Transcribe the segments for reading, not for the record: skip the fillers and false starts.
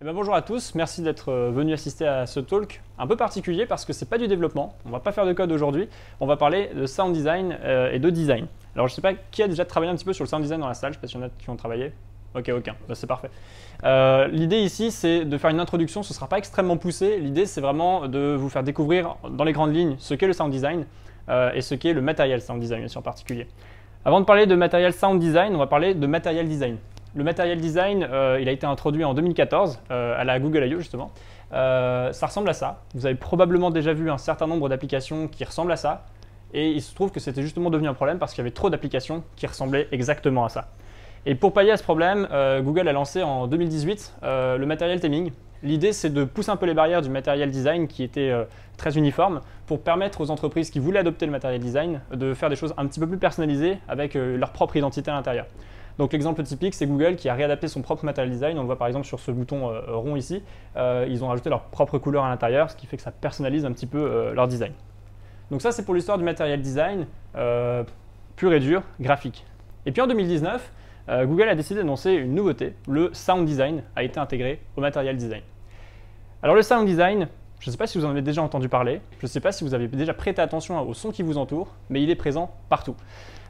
Eh ben, bonjour à tous, merci d'être venus assister à ce talk un peu particulier parce que c'est pas du développement, on va pas faire de code aujourd'hui, on va parler de sound design et de design. Alors je sais pas qui a déjà travaillé un petit peu sur le sound design dans la salle, je sais pas s'il y en a qui ont travaillé. Ok, aucun, ben, c'est parfait. L'idée ici c'est de faire une introduction, ce sera pas extrêmement poussé, l'idée c'est vraiment de vous faire découvrir dans les grandes lignes ce qu'est le sound design et ce qu'est le material sound design aussi en particulier. Avant de parler de material sound design, on va parler de material design. Le material design, il a été introduit en 2014 à la Google I/O justement. Ça ressemble à ça. Vous avez probablement déjà vu un certain nombre d'applications qui ressemblent à ça. Et il se trouve que c'était justement devenu un problème parce qu'il y avait trop d'applications qui ressemblaient exactement à ça. Et pour pallier à ce problème, Google a lancé en 2018 le material theming. L'idée, c'est de pousser un peu les barrières du material design qui était très uniforme pour permettre aux entreprises qui voulaient adopter le material design de faire des choses un petit peu plus personnalisées avec leur propre identité à l'intérieur. Donc l'exemple typique, c'est Google qui a réadapté son propre material design. On le voit par exemple sur ce bouton rond ici. Ils ont rajouté leur propre couleur à l'intérieur, ce qui fait que ça personnalise un petit peu leur design. Donc ça, c'est pour l'histoire du material design pur et dur, graphique. Et puis en 2019, Google a décidé d'annoncer une nouveauté. Le sound design a été intégré au material design. Alors le sound design, je ne sais pas si vous en avez déjà entendu parler, je ne sais pas si vous avez déjà prêté attention au son qui vous entoure, mais il est présent partout.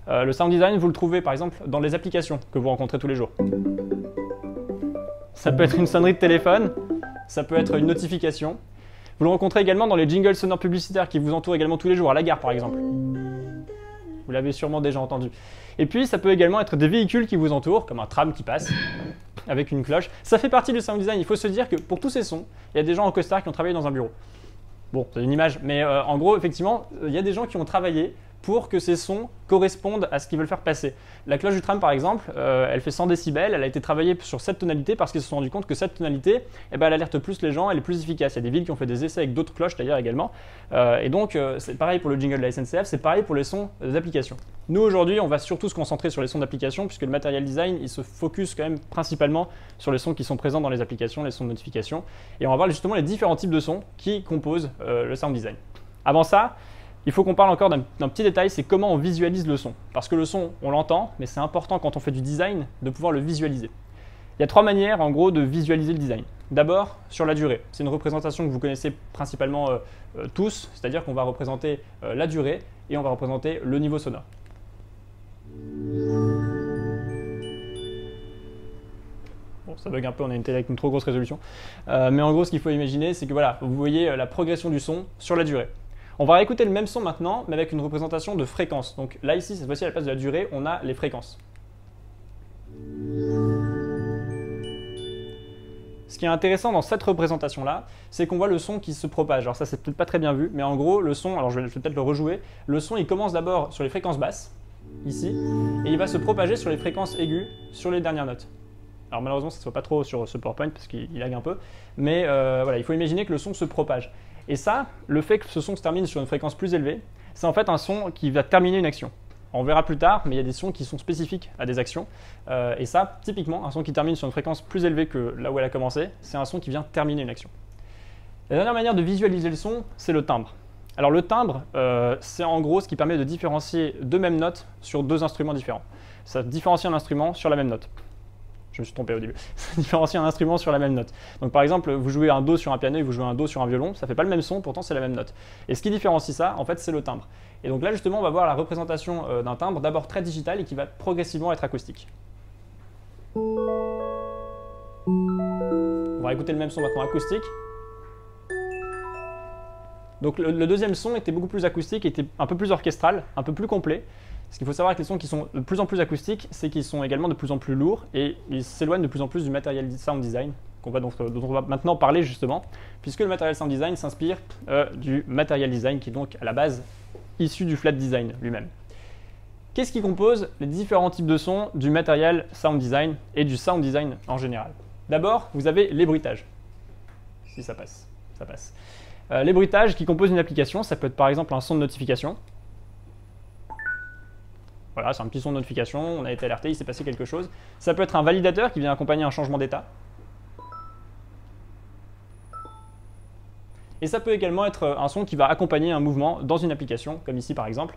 Le sound design, vous le trouvez par exemple dans les applications que vous rencontrez tous les jours. Ça peut être une sonnerie de téléphone, ça peut être une notification. Vous le rencontrez également dans les jingles sonores publicitaires qui vous entourent également tous les jours, à la gare par exemple. Vous l'avez sûrement déjà entendu. Et puis ça peut également être des véhicules qui vous entourent, comme un tram qui passe, avec une cloche. Ça fait partie du sound design. Il faut se dire que pour tous ces sons, il y a des gens en costard qui ont travaillé dans un bureau. Bon, c'est une image, mais en gros, effectivement, il y a des gens qui ont travaillé pour que ces sons correspondent à ce qu'ils veulent faire passer. La cloche du tram, par exemple, elle fait 100 décibels, elle a été travaillée sur cette tonalité parce qu'ils se sont rendus compte que cette tonalité, elle alerte plus les gens, elle est plus efficace. Il y a des villes qui ont fait des essais avec d'autres cloches d'ailleurs également. Et donc, c'est pareil pour le jingle de la SNCF, c'est pareil pour les sons d'application. Nous, aujourd'hui, on va surtout se concentrer sur les sons d'application puisque le material design, il se focus quand même principalement sur les sons qui sont présents dans les applications, les sons de notification. Et on va voir justement les différents types de sons qui composent le sound design. Avant ça, il faut qu'on parle encore d'un petit détail, c'est comment on visualise le son. Parce que le son, on l'entend, mais c'est important quand on fait du design de pouvoir le visualiser. Il y a trois manières en gros de visualiser le design. D'abord, sur la durée. C'est une représentation que vous connaissez principalement tous, c'est-à-dire qu'on va représenter la durée et on va représenter le niveau sonore. Bon, ça bug un peu, on a une télé avec une trop grosse résolution. Mais en gros, ce qu'il faut imaginer, c'est que voilà, vous voyez la progression du son sur la durée. On va réécouter le même son maintenant, mais avec une représentation de fréquence. Donc là, ici, cette fois-ci, à la place de la durée, on a les fréquences. Ce qui est intéressant dans cette représentation-là, c'est qu'on voit le son qui se propage. Alors ça, c'est peut-être pas très bien vu, mais en gros, le son, alors je vais peut-être le rejouer, le son, il commence d'abord sur les fréquences basses, ici, et il va se propager sur les fréquences aiguës, sur les dernières notes. Alors malheureusement, ça ne se voit pas trop sur ce PowerPoint, parce qu'il lag un peu, mais voilà, il faut imaginer que le son se propage. Et ça, le fait que ce son se termine sur une fréquence plus élevée, c'est en fait un son qui va terminer une action. On verra plus tard, mais il y a des sons qui sont spécifiques à des actions. Et ça, typiquement, un son qui termine sur une fréquence plus élevée que là où elle a commencé, c'est un son qui vient terminer une action. La dernière manière de visualiser le son, c'est le timbre. Alors le timbre, c'est en gros ce qui permet de différencier deux mêmes notes sur deux instruments différents. Ça différencie un instrument sur la même note. Je me suis trompé au début. Ça différencie un instrument sur la même note. Donc par exemple, vous jouez un Do sur un piano et vous jouez un Do sur un violon, ça ne fait pas le même son, pourtant c'est la même note. Et ce qui différencie ça, en fait, c'est le timbre. Et donc là, justement, on va voir la représentation d'un timbre, d'abord très digital et qui va progressivement être acoustique. On va écouter le même son maintenant acoustique. Donc le deuxième son était beaucoup plus acoustique, était un peu plus orchestral, un peu plus complet. Ce qu'il faut savoir avec les sons qui sont de plus en plus acoustiques, c'est qu'ils sont également de plus en plus lourds et ils s'éloignent de plus en plus du material sound design, dont on va maintenant parler justement, puisque le material sound design s'inspire du material design qui est donc à la base issu du flat design lui-même. Qu'est-ce qui compose les différents types de sons du material sound design et du sound design en général? D'abord, vous avez les bruitages. Si ça passe, ça passe. Les bruitages qui composent une application, ça peut être par exemple un son de notification. Voilà, c'est un petit son de notification, on a été alerté, il s'est passé quelque chose. Ça peut être un validateur qui vient accompagner un changement d'état. Et ça peut également être un son qui va accompagner un mouvement dans une application, comme ici par exemple.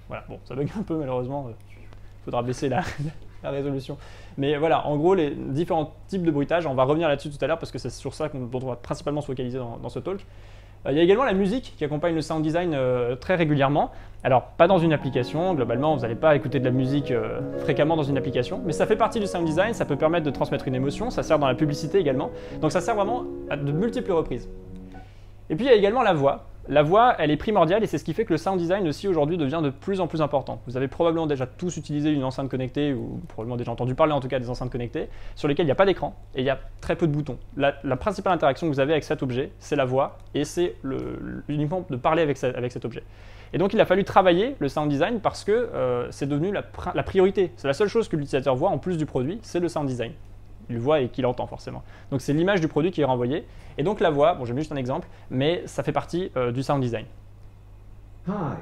Voilà, bon, ça bug un peu malheureusement, il faudra baisser la la résolution. Mais voilà, en gros, les différents types de bruitage, on va revenir là-dessus tout à l'heure parce que c'est sur ça dont on va principalement se focaliser dans ce talk. Il y a également la musique qui accompagne le sound design très régulièrement. Alors, pas dans une application, globalement, vous n'allez pas écouter de la musique fréquemment dans une application, mais ça fait partie du sound design, ça peut permettre de transmettre une émotion, ça sert dans la publicité également, donc ça sert vraiment à de multiples reprises. Et puis il y a également la voix. La voix, elle est primordiale et c'est ce qui fait que le sound design aussi aujourd'hui devient de plus en plus important. Vous avez probablement déjà tous utilisé une enceinte connectée ou probablement déjà entendu parler en tout cas des enceintes connectées sur lesquelles il n'y a pas d'écran et il y a très peu de boutons. La principale interaction que vous avez avec cet objet, c'est la voix et c'est uniquement de parler avec cet objet. Et donc il a fallu travailler le sound design parce que c'est devenu la priorité. C'est la seule chose que l'utilisateur voit en plus du produit, c'est le sound design. Il le voit et qu'il entend forcément. Donc c'est l'image du produit qui est renvoyée. Et donc la voix, bon j'ai mis juste un exemple, mais ça fait partie du sound design. Hi,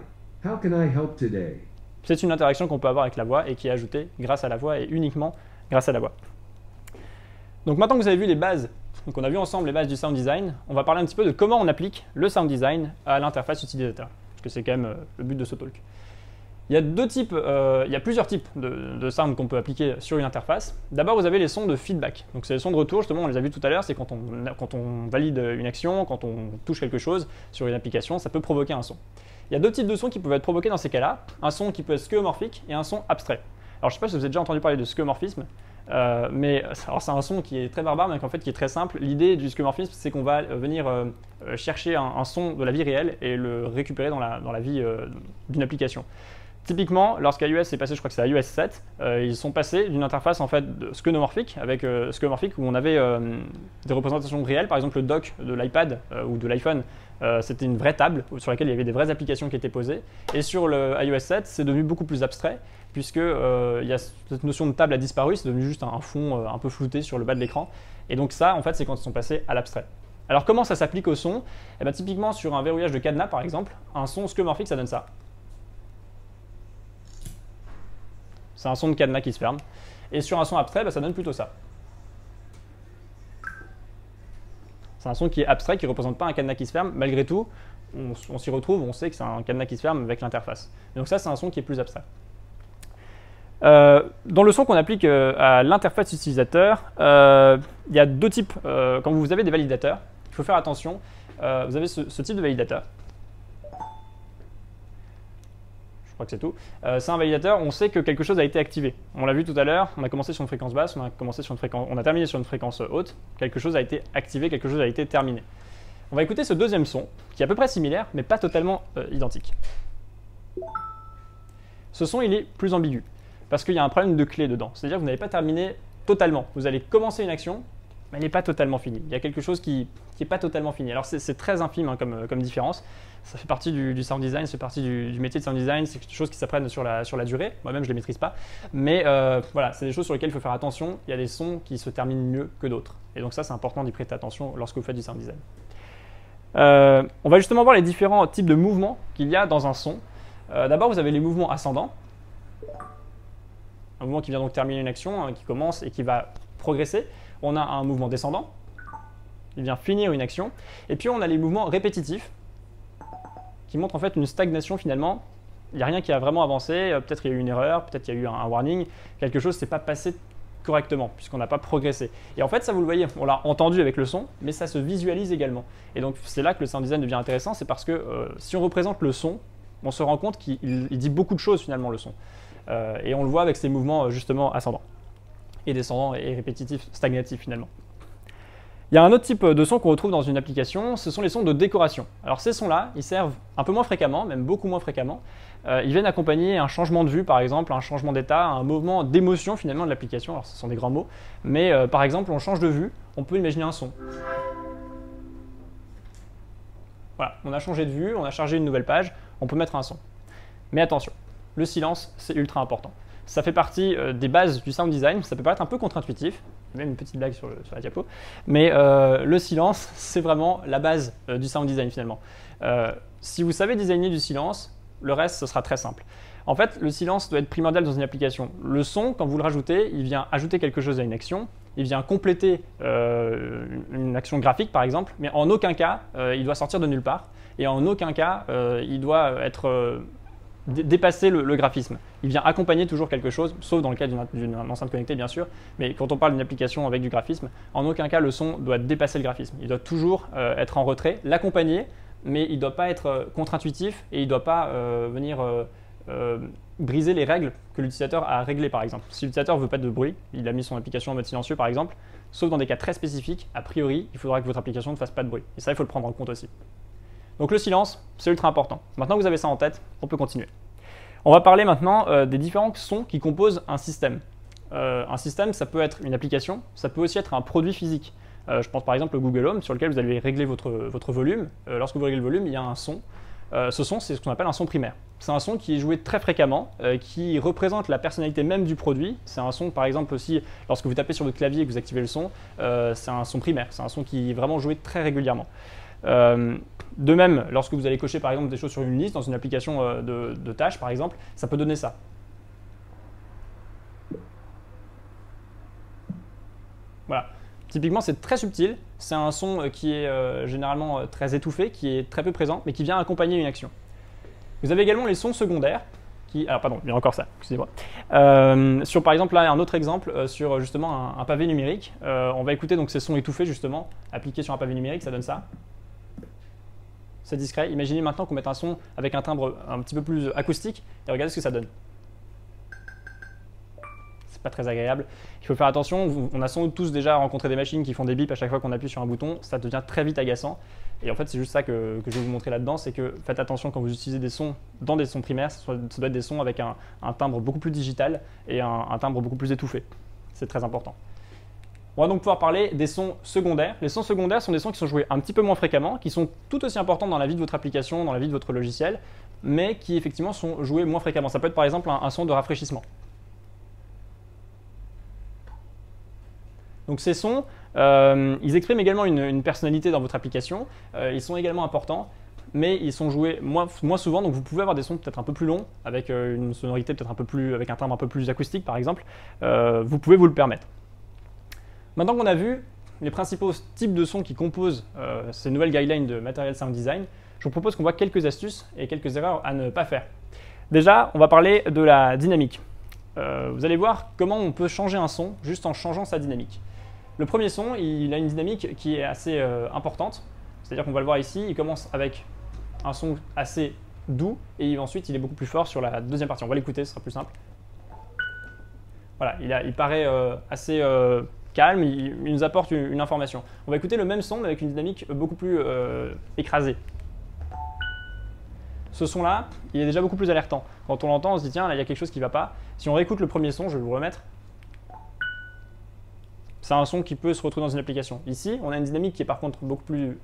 how can I help today? C'est une interaction qu'on peut avoir avec la voix et qui est ajoutée grâce à la voix et uniquement grâce à la voix. Donc maintenant que vous avez vu les bases, donc on a vu ensemble les bases du sound design, on va parler un petit peu de comment on applique le sound design à l'interface utilisateur, parce que c'est quand même le but de ce talk. Il y a plusieurs types de sound qu'on peut appliquer sur une interface. D'abord, vous avez les sons de feedback. Donc, c'est les sons de retour, justement, on les a vus tout à l'heure, c'est quand on valide une action, quand on touche quelque chose sur une application, ça peut provoquer un son. Il y a deux types de sons qui peuvent être provoqués dans ces cas-là. Un son qui peut être skeuomorphique et un son abstrait. Alors, je ne sais pas si vous avez déjà entendu parler de skeuomorphisme, mais c'est un son qui est très barbare, mais en fait qui est très simple. L'idée du skeuomorphisme, c'est qu'on va venir chercher un son de la vie réelle et le récupérer dans la vie d'une application. Typiquement, lorsqu'iOS est passé, je crois que c'est à iOS 7, ils sont passés d'une interface en fait skeuomorphique avec skeuomorphique où on avait des représentations réelles, par exemple le dock de l'iPad ou de l'iPhone, c'était une vraie table sur laquelle il y avait des vraies applications qui étaient posées. Et sur le iOS 7, c'est devenu beaucoup plus abstrait puisque cette notion de table a disparu, c'est devenu juste un fond un peu flouté sur le bas de l'écran. Et donc ça, en fait, c'est quand ils sont passés à l'abstrait. Alors comment ça s'applique au son? Eh bien, typiquement sur un verrouillage de cadenas, par exemple, un son skeuomorphique, ça donne ça. C'est un son de cadenas qui se ferme. Et sur un son abstrait, ça donne plutôt ça. C'est un son qui est abstrait, qui ne représente pas un cadenas qui se ferme. Malgré tout, on s'y retrouve, on sait que c'est un cadenas qui se ferme avec l'interface. Donc ça, c'est un son qui est plus abstrait. Dans le son qu'on applique à l'interface utilisateur, il y a deux types. Quand vous avez des validateurs, il faut faire attention. Vous avez ce type de validateur. Je crois que c'est tout. C'est un validateur, on sait que quelque chose a été activé. On l'a vu tout à l'heure, on a commencé sur une fréquence basse, on a terminé sur une fréquence haute. Quelque chose a été activé, quelque chose a été terminé. On va écouter ce deuxième son, qui est à peu près similaire, mais pas totalement identique. Ce son, il est plus ambigu, parce qu'il y a un problème de clé dedans. C'est-à-dire que vous n'avez pas terminé totalement. Vous allez commencer une action, mais elle n'est pas totalement finie. Il y a quelque chose qui n'est pas totalement fini. Alors c'est très infime hein, comme différence. Ça fait partie du sound design, ça fait partie du métier de sound design. C'est quelque chose qui s'apprenne sur la durée. Moi-même, je ne les maîtrise pas. Mais voilà, c'est des choses sur lesquelles il faut faire attention. Il y a des sons qui se terminent mieux que d'autres. Et donc ça, c'est important d'y prêter attention lorsque vous faites du sound design. On va justement voir les différents types de mouvements qu'il y a dans un son. D'abord, vous avez les mouvements ascendants. Un mouvement qui vient donc terminer une action, qui commence et qui va progresser. On a un mouvement descendant, il vient finir une action. Et puis on a les mouvements répétitifs, qui montrent en fait une stagnation finalement. Il n'y a rien qui a vraiment avancé, peut-être il y a eu une erreur, peut-être il y a eu un warning, quelque chose ne s'est pas passé correctement, puisqu'on n'a pas progressé. Et en fait, ça vous le voyez, on l'a entendu avec le son, mais ça se visualise également. Et donc c'est là que le sound design devient intéressant, c'est parce que si on représente le son, on se rend compte qu'il dit beaucoup de choses finalement le son. Et on le voit avec ces mouvements justement ascendants et descendants et répétitifs, stagnatifs finalement. Il y a un autre type de son qu'on retrouve dans une application, ce sont les sons de décoration. Alors ces sons-là, ils servent un peu moins fréquemment, même beaucoup moins fréquemment. Ils viennent accompagner un changement de vue par exemple, un changement d'état, un mouvement d'émotion finalement de l'application. Alors ce sont des grands mots, mais par exemple on change de vue, on peut imaginer un son. Voilà, on a changé de vue, on a chargé une nouvelle page, on peut mettre un son. Mais attention, le silence c'est ultra important. Ça fait partie des bases du sound design, ça peut paraître un peu contre-intuitif, même une petite blague sur la diapo, mais le silence, c'est vraiment la base du sound design finalement. Si vous savez designer du silence, le reste, ce sera très simple. En fait, le silence doit être primordial dans une application. Le son, quand vous le rajoutez, il vient ajouter quelque chose à une action, il vient compléter une action graphique par exemple, mais en aucun cas, il doit sortir de nulle part, et en aucun cas, il doit être dépasser le graphisme. Il vient accompagner toujours quelque chose, sauf dans le cas d'une enceinte connectée bien sûr, mais quand on parle d'une application avec du graphisme, en aucun cas le son doit dépasser le graphisme. Il doit toujours être en retrait, l'accompagner, mais il ne doit pas être contre-intuitif et il ne doit pas venir briser les règles que l'utilisateur a réglées par exemple. Si l'utilisateur ne veut pas de bruit, il a mis son application en mode silencieux par exemple, sauf dans des cas très spécifiques, a priori, il faudra que votre application ne fasse pas de bruit. Et ça, il faut le prendre en compte aussi. Donc le silence, c'est ultra important. Maintenant que vous avez ça en tête, on peut continuer. On va parler maintenant des différents sons qui composent un système. Un système, ça peut être une application, ça peut aussi être un produit physique. Je pense par exemple au Google Home sur lequel vous allez régler votre volume. Lorsque vous réglez le volume, il y a un son. Ce son, c'est ce qu'on appelle un son primaire. C'est un son qui est joué très fréquemment, qui représente la personnalité même du produit. C'est un son, par exemple, aussi, lorsque vous tapez sur votre clavier et que vous activez le son, c'est un son primaire. C'est un son qui est vraiment joué très régulièrement. De même, lorsque vous allez cocher par exemple des choses sur une liste, dans une application de tâches par exemple, ça peut donner ça. Voilà. Typiquement, c'est très subtil. C'est un son qui est généralement très étouffé, qui est très peu présent, mais qui vient accompagner une action. Vous avez également les sons secondaires. Alors pardon, il y a encore ça, excusez-moi. Sur par exemple, là, un autre exemple sur justement un pavé numérique. On va écouter donc ces sons étouffés justement, appliqués sur un pavé numérique, ça donne ça. C'est discret. Imaginez maintenant qu'on mette un son avec un timbre un petit peu plus acoustique et regardez ce que ça donne. C'est pas très agréable. Il faut faire attention. On a sans doute tous déjà rencontré des machines qui font des bips à chaque fois qu'on appuie sur un bouton. Ça devient très vite agaçant. Et en fait, c'est juste ça que je vais vous montrer là-dedans, c'est que faites attention quand vous utilisez des sons dans des sons primaires, ça doit être des sons avec un timbre beaucoup plus digital et un timbre beaucoup plus étouffé. C'est très important. On va donc pouvoir parler des sons secondaires. Les sons secondaires sont des sons qui sont joués un petit peu moins fréquemment, qui sont tout aussi importants dans la vie de votre application, dans la vie de votre logiciel, mais qui effectivement sont joués moins fréquemment. Ça peut être par exemple un son de rafraîchissement. Donc ces sons, ils expriment également une personnalité dans votre application, ils sont également importants, mais ils sont joués moins souvent, donc vous pouvez avoir des sons peut-être un peu plus longs, avec une sonorité peut-être un peu plus, avec un timbre un peu plus acoustique par exemple, vous pouvez vous le permettre. Maintenant qu'on a vu les principaux types de sons qui composent ces nouvelles guidelines de Material Sound Design, je vous propose qu'on voit quelques astuces et quelques erreurs à ne pas faire. Déjà, on va parler de la dynamique. Vous allez voir comment on peut changer un son juste en changeant sa dynamique. Le premier son, il a une dynamique qui est assez importante, c'est-à-dire qu'on va le voir ici, il commence avec un son assez doux et ensuite il est beaucoup plus fort sur la deuxième partie. On va l'écouter, ce sera plus simple. Voilà, il paraît assez calme, il nous apporte une information. On va écouter le même son mais avec une dynamique beaucoup plus écrasée. Ce son-là, il est déjà beaucoup plus alertant. Quand on l'entend, on se dit tiens, là il y a quelque chose qui ne va pas. Si on réécoute le premier son, je vais vous le remettre. C'est un son qui peut se retrouver dans une application. Ici, on a une dynamique qui est par contre beaucoup plus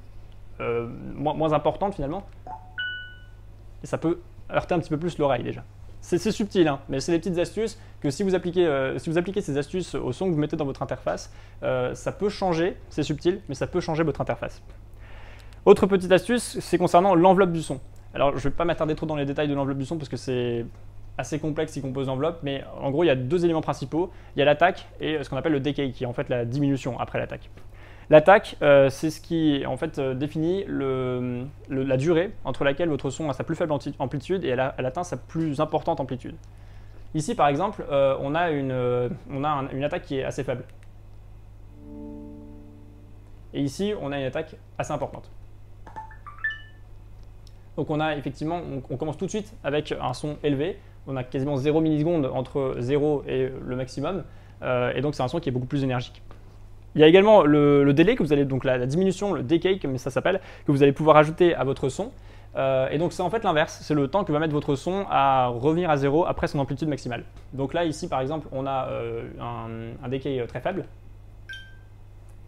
moins importante finalement. Et ça peut heurter un petit peu plus l'oreille déjà. C'est subtil, hein, mais c'est des petites astuces que si vous appliquez ces astuces au son que vous mettez dans votre interface, ça peut changer, c'est subtil, mais ça peut changer votre interface. Autre petite astuce, c'est concernant l'enveloppe du son. Alors, je ne vais pas m'attarder trop dans les détails de l'enveloppe du son parce que c'est assez complexe qui compose l'enveloppe, mais en gros, il y a deux éléments principaux. Il y a l'attaque et ce qu'on appelle le decay, qui est en fait la diminution après l'attaque. L'attaque, c'est ce qui en fait définit la durée entre laquelle votre son a sa plus faible amplitude et elle atteint sa plus importante amplitude. Ici, par exemple, on a une attaque qui est assez faible. Et ici, on a une attaque assez importante. Donc on a effectivement, on commence tout de suite avec un son élevé. On a quasiment 0 millisecondes entre 0 et le maximum. Et donc c'est un son qui est beaucoup plus énergique. Il y a également le délai, que vous allez, donc la diminution, le decay comme ça s'appelle, que vous allez pouvoir ajouter à votre son. Et donc c'est en fait l'inverse, c'est le temps que va mettre votre son à revenir à 0 après son amplitude maximale. Donc là ici par exemple on a un decay très faible.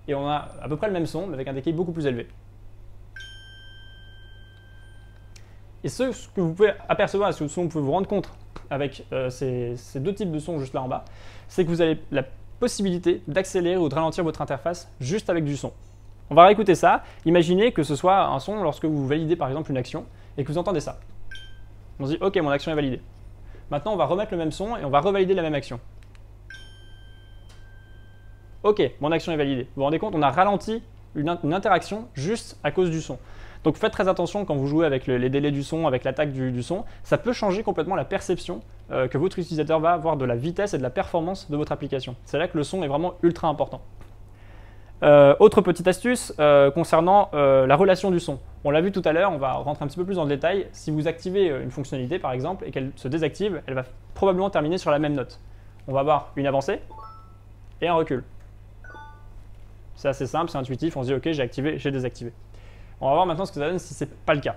Et on a à peu près le même son mais avec un decay beaucoup plus élevé. Et ce que vous pouvez apercevoir, ce que vous pouvez vous rendre compte avec ces deux types de sons juste là en bas, c'est que vous avez la possibilité d'accélérer ou de ralentir votre interface juste avec du son. On va réécouter ça. Imaginez que ce soit un son lorsque vous validez par exemple une action et que vous entendez ça. On se dit ok, mon action est validée. Maintenant on va remettre le même son et on va revalider la même action. Ok, mon action est validée. Vous vous rendez compte, on a ralenti une interaction juste à cause du son. Donc faites très attention quand vous jouez avec les délais du son, avec l'attaque du son. Ça peut changer complètement la perception que votre utilisateur va avoir de la vitesse et de la performance de votre application. C'est là que le son est vraiment ultra important. Autre petite astuce concernant la relation du son. On l'a vu tout à l'heure, on va rentrer un petit peu plus dans le détail. Si vous activez une fonctionnalité par exemple et qu'elle se désactive, elle va probablement terminer sur la même note. On va avoir une avancée et un recul. C'est assez simple, c'est intuitif, on se dit ok, j'ai activé, j'ai désactivé. On va voir maintenant ce que ça donne si ce n'est pas le cas.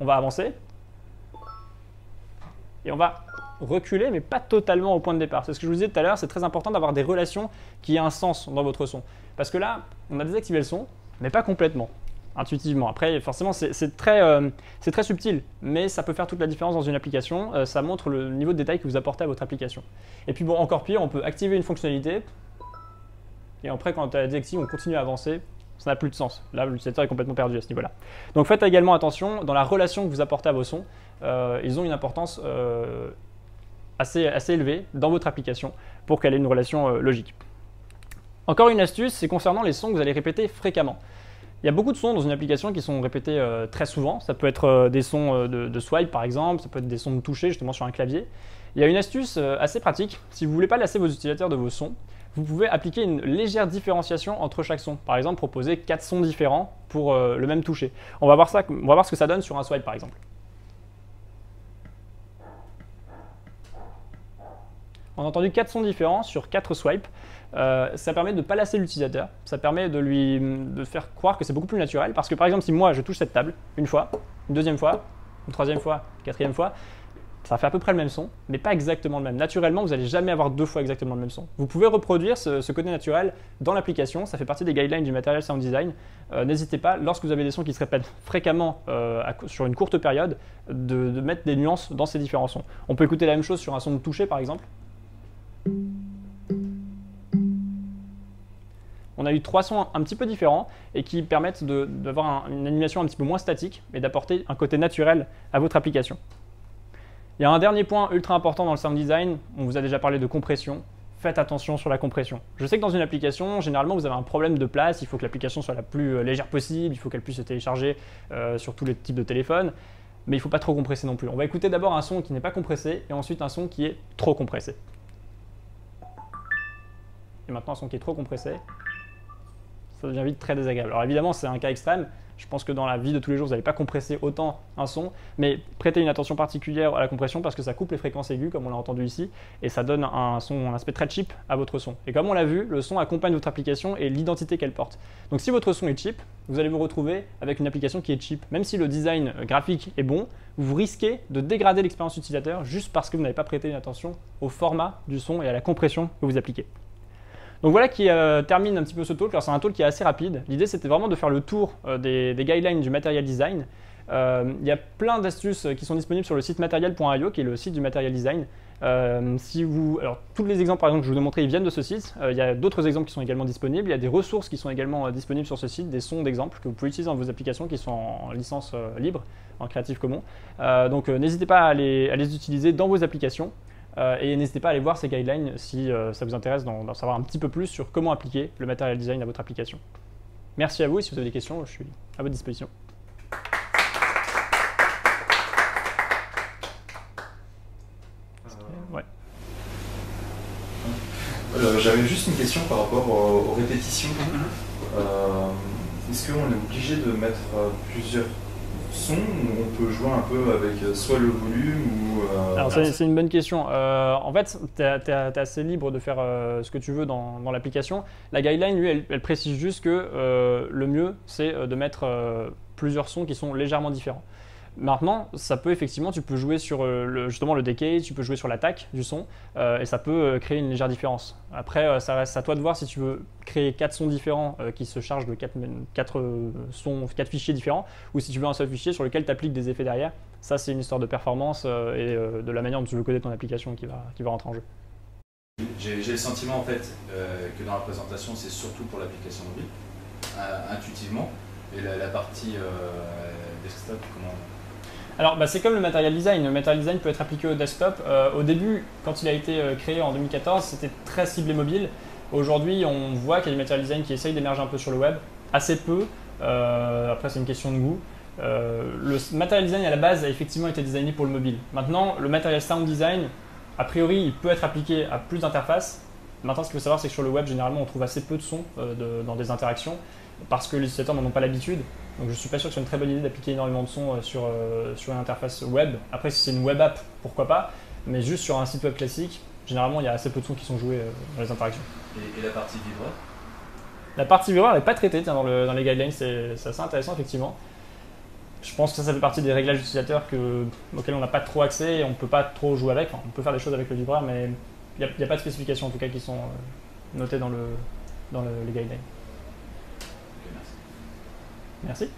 On va avancer et on va reculer, mais pas totalement au point de départ. C'est ce que je vous disais tout à l'heure, c'est très important d'avoir des relations qui aient un sens dans votre son. Parce que là, on a désactivé le son, mais pas complètement, intuitivement. Après, forcément, c'est très subtil, mais ça peut faire toute la différence dans une application. Ça montre le niveau de détail que vous apportez à votre application. Et puis bon, encore pire, on peut activer une fonctionnalité, et après, quand on la désactive, on continue à avancer. Ça n'a plus de sens. Là, l'utilisateur est complètement perdu à ce niveau-là. Donc faites également attention, dans la relation que vous apportez à vos sons, ils ont une importance assez élevée dans votre application pour qu'elle ait une relation logique. Encore une astuce, c'est concernant les sons que vous allez répéter fréquemment. Il y a beaucoup de sons dans une application qui sont répétés très souvent. Ça peut être des sons de swipe par exemple, ça peut être des sons de toucher justement sur un clavier. Il y a une astuce assez pratique. Si vous ne voulez pas lasser vos utilisateurs de vos sons, vous pouvez appliquer une légère différenciation entre chaque son. Par exemple, proposer 4 sons différents pour le même toucher. On va voir ce que ça donne sur un swipe par exemple. On a entendu 4 sons différents sur 4 swipes. Ça permet de ne pas lasser l'utilisateur. Ça permet de faire croire que c'est beaucoup plus naturel. Parce que par exemple, si moi je touche cette table une fois, une deuxième fois, une troisième fois, une quatrième fois, ça fait à peu près le même son, mais pas exactement le même. Naturellement, vous n'allez jamais avoir 2 fois exactement le même son. Vous pouvez reproduire ce côté naturel dans l'application. Ça fait partie des guidelines du Material Sound Design. N'hésitez pas, lorsque vous avez des sons qui se répètent fréquemment sur une courte période, de mettre des nuances dans ces différents sons. On peut écouter la même chose sur un son de toucher par exemple. On a eu 3 sons un petit peu différents et qui permettent d'avoir une animation un petit peu moins statique et d'apporter un côté naturel à votre application. Il y a un dernier point ultra important dans le sound design, on vous a déjà parlé de compression. Faites attention sur la compression. Je sais que dans une application, généralement vous avez un problème de place, il faut que l'application soit la plus légère possible, il faut qu'elle puisse se télécharger sur tous les types de téléphones, mais il ne faut pas trop compresser non plus. On va écouter d'abord un son qui n'est pas compressé et ensuite un son qui est trop compressé. Et maintenant un son qui est trop compressé, ça devient vite très désagréable. Alors évidemment c'est un cas extrême, je pense que dans la vie de tous les jours vous n'allez pas compresser autant un son, mais prêtez une attention particulière à la compression parce que ça coupe les fréquences aiguës comme on l'a entendu ici et ça donne un aspect très cheap à votre son. Et comme on l'a vu, le son accompagne votre application et l'identité qu'elle porte. Donc si votre son est cheap, vous allez vous retrouver avec une application qui est cheap. Même si le design graphique est bon, vous risquez de dégrader l'expérience utilisateur juste parce que vous n'avez pas prêté une attention au format du son et à la compression que vous appliquez. Donc voilà qui termine un petit peu ce talk. Alors c'est un talk qui est assez rapide. L'idée c'était vraiment de faire le tour des guidelines du Material Design. Il y a plein d'astuces qui sont disponibles sur le site material.io qui est le site du Material Design. Alors tous les exemples par exemple que je vous ai montrés ils viennent de ce site. Il y a d'autres exemples qui sont également disponibles. Il y a des ressources qui sont également disponibles sur ce site, des sons d'exemples que vous pouvez utiliser dans vos applications qui sont en licence libre, en Creative Commons. Donc n'hésitez pas à les utiliser dans vos applications. Et n'hésitez pas à aller voir ces guidelines si ça vous intéresse d'en savoir un petit peu plus sur comment appliquer le Material Design à votre application. Merci à vous et si vous avez des questions, je suis à votre disposition. Ouais. J'avais juste une question par rapport aux répétitions. Est-ce qu'on est obligé de mettre plusieurs sons ou on peut jouer un peu avec soit le volume ou… Alors c'est une bonne question. En fait, tu es assez libre de faire ce que tu veux dans l'application. La guideline, lui, elle précise juste que le mieux, c'est de mettre plusieurs sons qui sont légèrement différents. Maintenant, ça peut effectivement, tu peux jouer sur justement le decay, tu peux jouer sur l'attaque du son et ça peut créer une légère différence. Après, ça reste à toi de voir si tu veux créer 4 sons différents qui se chargent de 4 fichiers différents ou si tu veux un seul fichier sur lequel tu appliques des effets derrière. Ça, c'est une histoire de performance et de la manière dont tu veux coder ton application qui va rentrer en jeu. J'ai le sentiment en fait que dans la présentation, c'est surtout pour l'application mobile, intuitivement, et la partie desktop, comment… Alors c'est comme le Material Design. Le Material Design peut être appliqué au desktop. Au début, quand il a été créé en 2014, c'était très ciblé mobile. Aujourd'hui, on voit qu'il y a du Material Design qui essaye d'émerger un peu sur le web, assez peu. Après, c'est une question de goût. Le matériel design à la base a effectivement été designé pour le mobile. Maintenant, le matériel sound design, a priori, il peut être appliqué à plus d'interfaces. Maintenant, ce qu'il faut savoir, c'est que sur le web, généralement, on trouve assez peu de sons dans des interactions parce que les utilisateurs n'en ont pas l'habitude. Donc, je ne suis pas sûr que ce soit une très bonne idée d'appliquer énormément de sons sur une interface web. Après, si c'est une web app, pourquoi pas. Mais juste sur un site web classique, généralement, il y a assez peu de sons qui sont joués dans les interactions. Et la partie vibreur? La partie vibreur, elle n'est pas traitée dans les guidelines. C'est assez intéressant, effectivement. Je pense que ça fait partie des réglages d'utilisateurs auxquels on n'a pas trop accès et on ne peut pas trop jouer avec. Enfin, on peut faire des choses avec le vibreur, mais il n'y a pas de spécifications en tout cas qui sont notées dans les guidelines. Ok, merci. Merci.